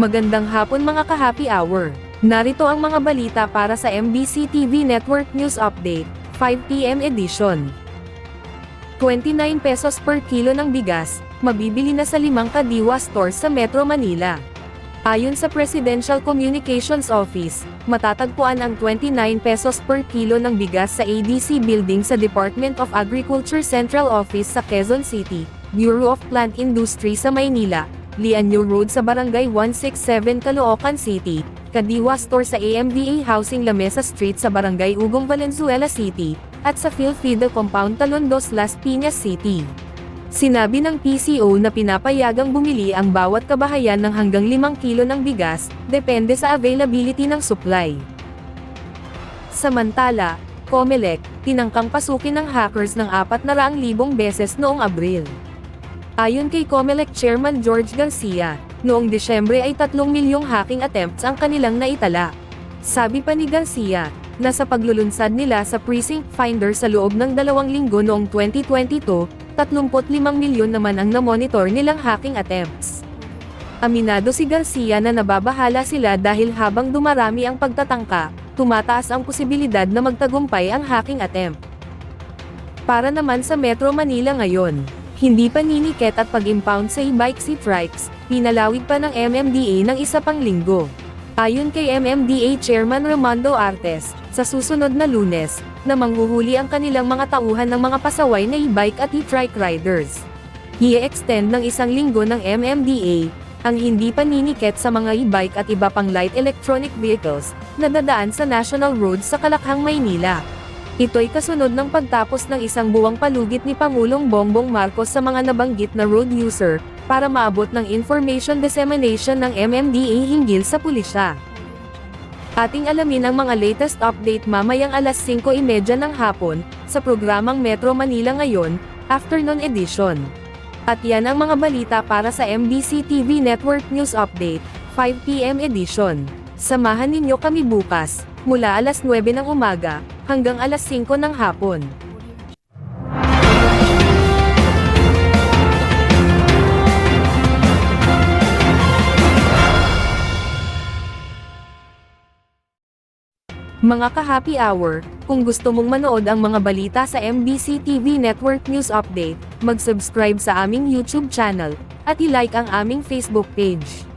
Magandang hapon mga ka-happy hour. Narito ang mga balita para sa MBC TV Network News Update, 5 PM edition. 29 pesos per kilo ng bigas, mabibili na sa 5 Kadiwa stores sa Metro Manila. Ayon sa Presidential Communications Office, matatagpuan ang 29 pesos per kilo ng bigas sa ADC Building sa Department of Agriculture Central Office sa Quezon City, Bureau of Plant Industry sa Maynila, Lianyo Road sa Barangay 167 Caloocan City, Kadiwa Store sa AMDA Housing La Mesa Street sa Barangay Ugong Valenzuela City, at sa Philfide Compound Talondos Las Piñas City. Sinabi ng PCO na pinapayagang bumili ang bawat kabahayan ng hanggang 5 kilo ng bigas, depende sa availability ng supply. Samantala, COMELEC, tinangkang pasukin ng hackers ng 400,000 beses noong Abril. Ayon kay COMELEC Chairman George Garcia, noong Desyembre ay 3 milyong hacking attempts ang kanilang naitala. Sabi pa ni Garcia, na sa paglulunsad nila sa Precinct Finder sa loob ng 2 linggo noong 2022, 35 milyon naman ang namonitor nilang hacking attempts. Aminado si Garcia na nababahala sila dahil habang dumarami ang pagtatangka, tumataas ang posibilidad na magtagumpay ang hacking attempt. Para naman sa Metro Manila ngayon, hindi pa niniket at pag-impound sa e-bike trikes, pinalawig pa ng MMDA ng isa pang linggo. Ayon kay MMDA Chairman Ramondo Artes, sa susunod na Lunes, na manghuhuli ang kanilang mga tauhan ng mga pasaway na e-bike at e-trike riders. I-extend ng 1 linggo ng MMDA, ang hindi paniniket sa mga e-bike at iba pang light electronic vehicles, na dadaan sa National Road sa Kalakhang, Maynila. Ito'y kasunod ng pagtapos ng 1 buwang palugit ni Pangulong Bongbong Marcos sa mga nabanggit na road user, para maabot ng information dissemination ng MMDA hinggil sa pulisya. Ating alamin ang mga latest update mamayang alas 5:30 ng hapon, sa programang Metro Manila Ngayon, Afternoon Edition. At yan ang mga balita para sa MBC TV Network News Update, 5 PM edition. Samahan ninyo kami bukas, mula alas 9 ng umaga, hanggang alas 5 ng hapon. Mga ka-happy hour, kung gusto mong manood ang mga balita sa MBC TV Network News Update, mag-subscribe sa aming YouTube channel, at i-like ang aming Facebook page.